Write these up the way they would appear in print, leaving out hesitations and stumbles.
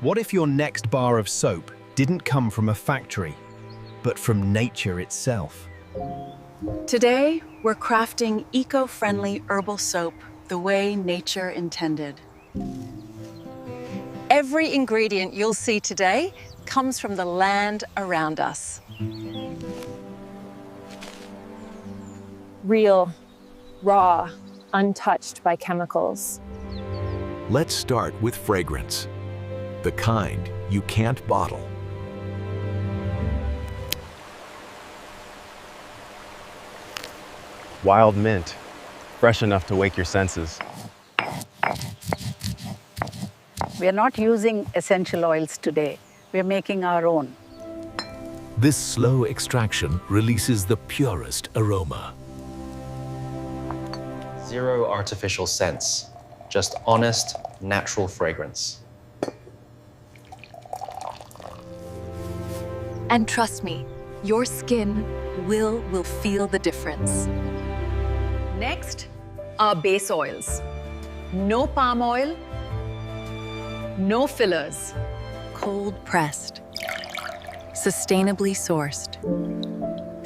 What if your next bar of soap didn't come from a factory, but from nature itself? Today, we're crafting eco-friendly herbal soap the way nature intended. Every ingredient you'll see today comes from the land around us. Real, raw, untouched by chemicals. Let's start with fragrance, the kind you can't bottle. Wild mint, fresh enough to wake your senses. We are not using essential oils today. We are making our own. This slow extraction releases the purest aroma. Zero artificial scents, just honest, natural fragrance. And trust me, your skin will feel the difference. Next, our base oils. No palm oil, no fillers, cold pressed, sustainably sourced,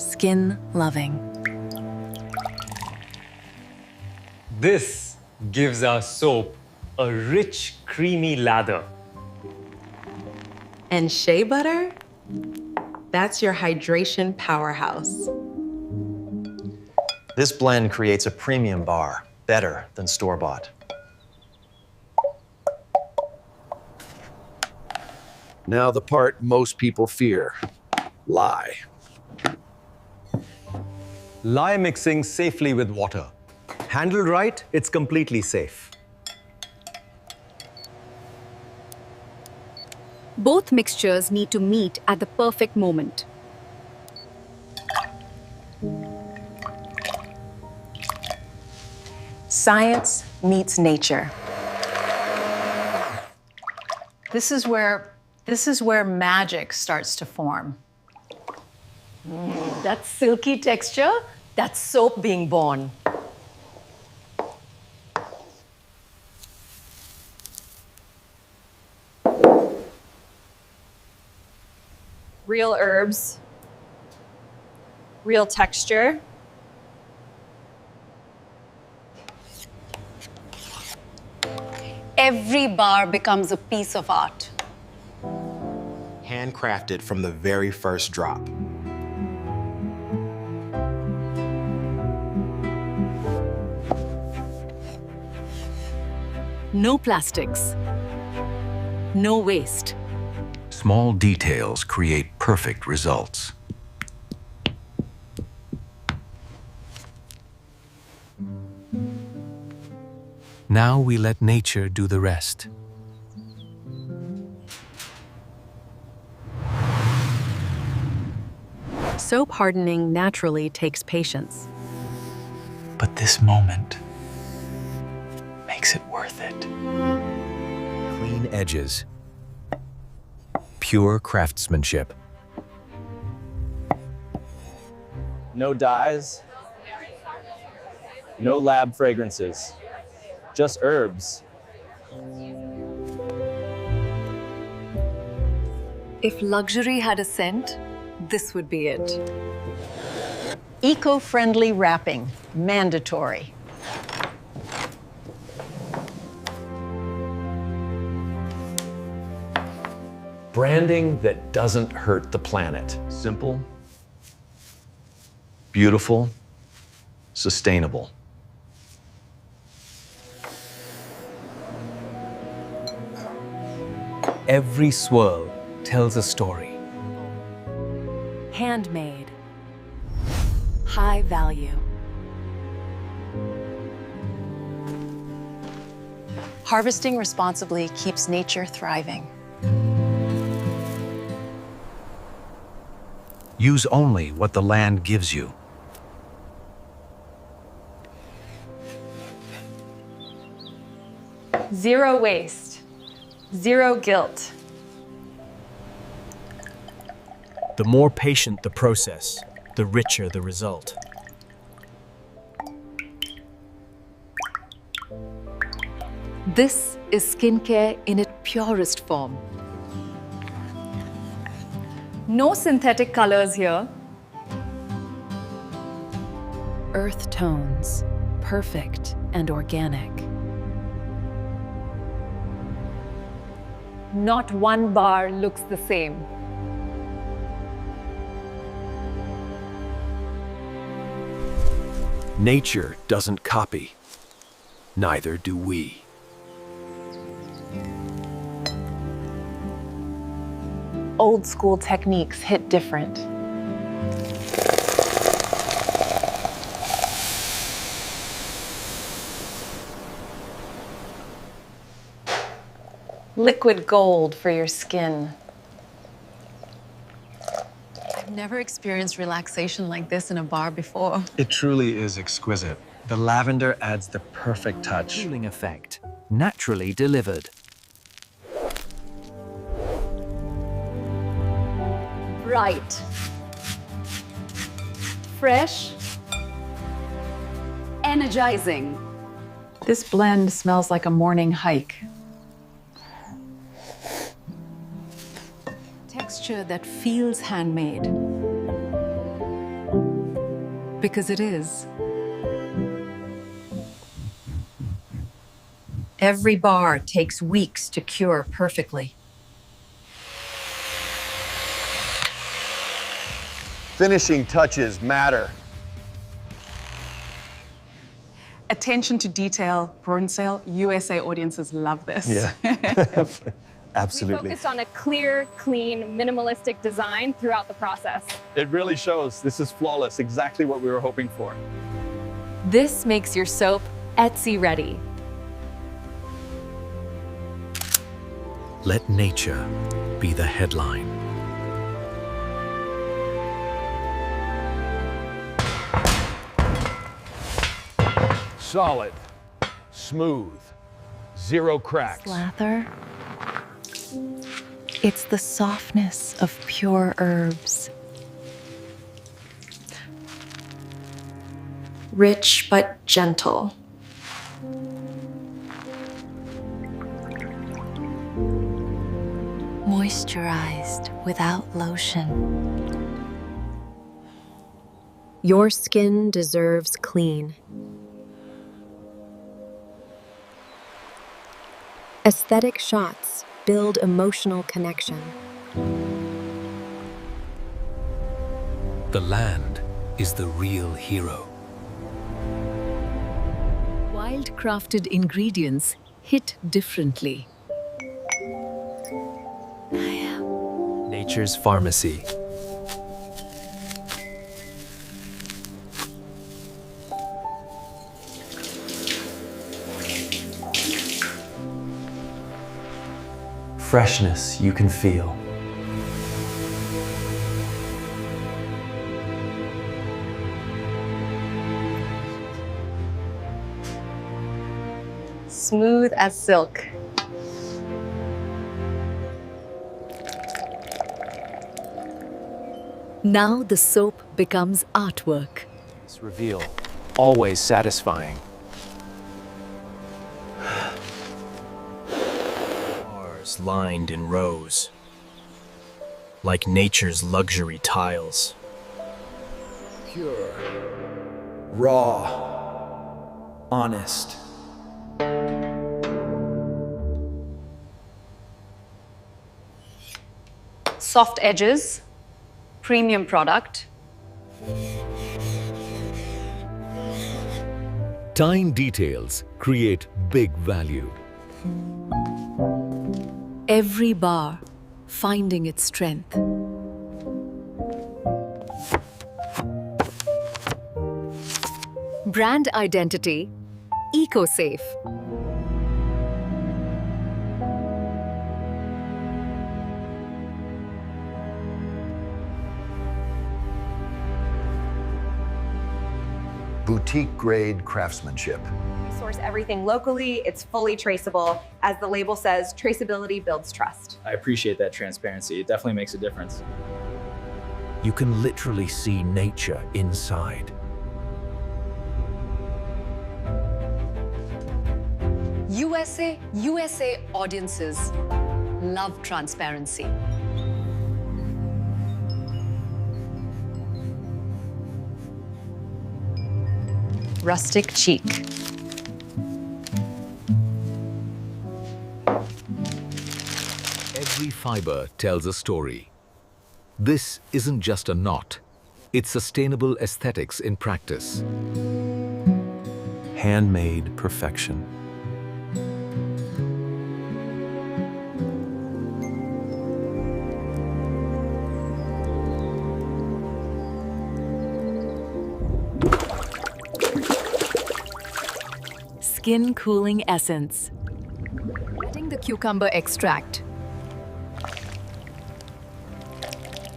skin loving. This gives our soap a rich, creamy lather. And shea butter? That's your hydration powerhouse. This blend creates a premium bar, better than store-bought. Now the part most people fear, lye. Lye mixing safely with water. Handled right, it's completely safe. Both mixtures need to meet at the perfect moment. Science meets nature. This is where magic starts to form. That silky texture, that's soap being born. Real herbs, real texture. Every bar becomes a piece of art. Handcrafted from the very first drop. No plastics, no waste. Small details create perfect results. Now we let nature do the rest. Soap hardening naturally takes patience. But this moment makes it worth it. Clean edges. Pure craftsmanship. No dyes, no lab fragrances, just herbs. If luxury had a scent, this would be it. Eco-friendly wrapping, mandatory. Branding that doesn't hurt the planet. Simple, beautiful, sustainable. Every swirl tells a story. Handmade. High value. Harvesting responsibly keeps nature thriving. Use only what the land gives you. Zero waste, zero guilt. The more patient the process, the richer the result. This is skincare in its purest form. No synthetic colors here. Earth tones, perfect and organic. Not one bar looks the same. Nature doesn't copy. Neither do we. Old school techniques hit different. Liquid gold for your skin. I've never experienced relaxation like this in a bar before. It truly is exquisite. The lavender adds the perfect touch. Cooling effect, naturally delivered. Bright. Fresh. Energizing. This blend smells like a morning hike. Texture that feels handmade. Because it is. Every bar takes weeks to cure perfectly. Finishing touches matter. Attention to detail, Brunsale, USA audiences love this. Yeah. We Absolutely. focused on a clear, clean, minimalistic design throughout the process. It really shows. This is flawless, exactly what we were hoping for. This makes your soap Etsy ready. Let nature be the headline. Solid, smooth, zero cracks. Slather. It's the softness of pure herbs. Rich but gentle. Moisturized without lotion. Your skin deserves clean. Aesthetic shots build emotional connection. The land is the real hero. Wild-crafted ingredients hit differently. Nature's pharmacy. Freshness you can feel. Smooth as silk. Now the soap becomes artwork. This reveal, always satisfying. Bars lined in rows, like nature's luxury tiles. Pure, raw, honest. Soft edges, premium product. Tiny details create big value. Every bar finding its strength. Brand identity, eco-safe. Boutique-grade craftsmanship. We source everything locally, it's fully traceable. As the label says, traceability builds trust. I appreciate that transparency. It definitely makes a difference. You can literally see nature inside. USA audiences love transparency. Rustic chic. Every fiber tells a story. This isn't just a knot. It's sustainable aesthetics in practice. Handmade perfection. Skin cooling essence. Adding the cucumber extract.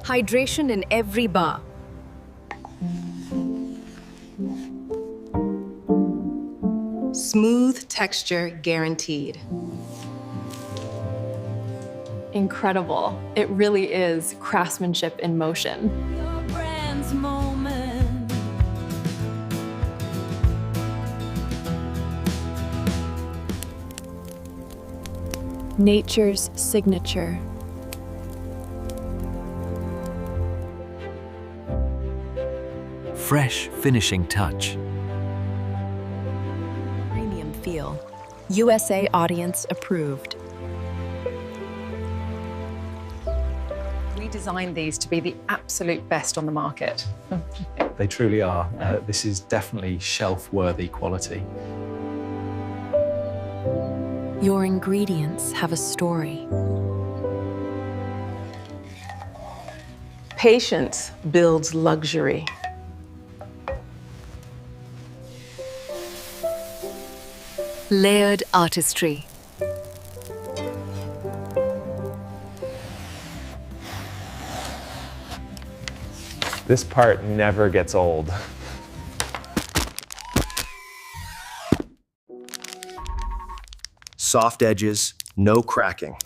Hydration in every bar. Smooth texture guaranteed. Incredible. It really is craftsmanship in motion. Nature's signature. Fresh finishing touch. Premium feel. USA audience approved. We designed these to be the absolute best on the market. They truly are. This is definitely shelf-worthy quality. Your ingredients have a story. Patience builds luxury. Layered artistry. This part never gets old. Soft edges, no cracking.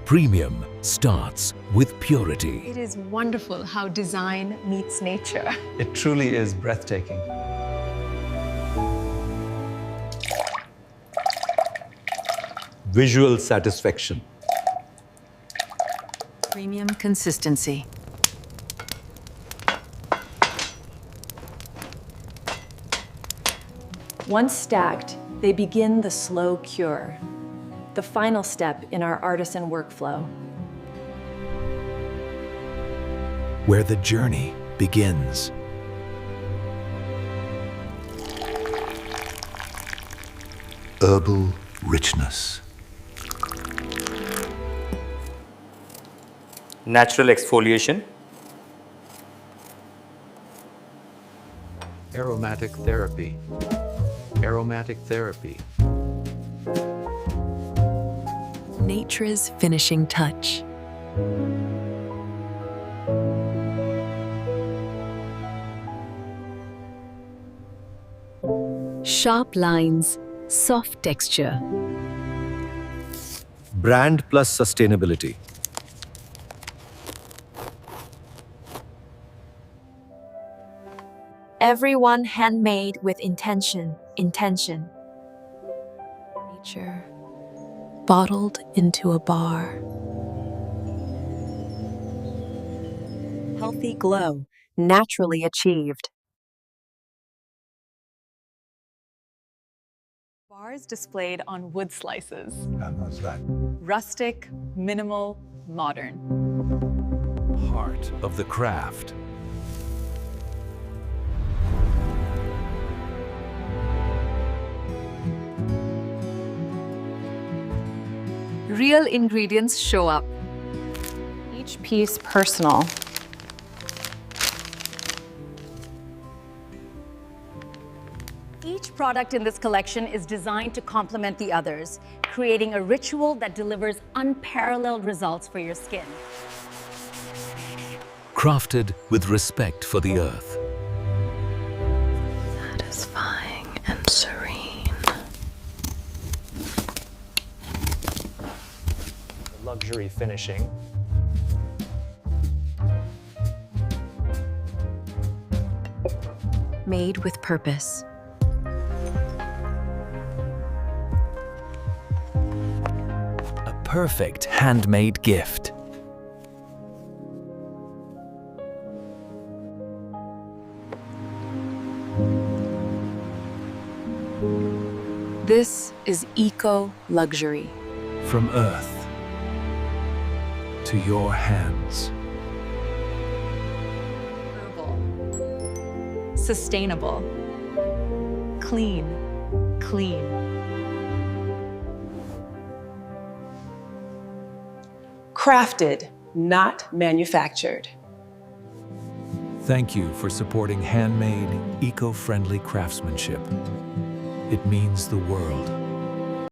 Premium starts with purity. It is wonderful how design meets nature. It truly is breathtaking. Visual satisfaction. Premium consistency. Once stacked, they begin the slow cure, the final step in our artisan workflow. Where the journey begins. Herbal richness. Natural exfoliation. Aromatic therapy. Aromatic therapy. Nature's finishing touch. Sharp lines, soft texture. Brand plus sustainability. Everyone handmade with intention. Intention. Nature bottled into a bar. Healthy glow, naturally achieved. Bars displayed on wood slices. How's that? Rustic, minimal, modern. Heart of the craft. Real ingredients show up. Each piece personal. Each product in this collection is designed to complement the others, creating a ritual that delivers unparalleled results for your skin. Crafted with respect for the earth. Satisfying and serene. Luxury finishing. Made with purpose. A perfect handmade gift. This is eco-luxury. From earth to your hands. Herbal. Sustainable. Clean. Clean. Crafted, not manufactured. Thank you for supporting handmade, eco-friendly craftsmanship. It means the world.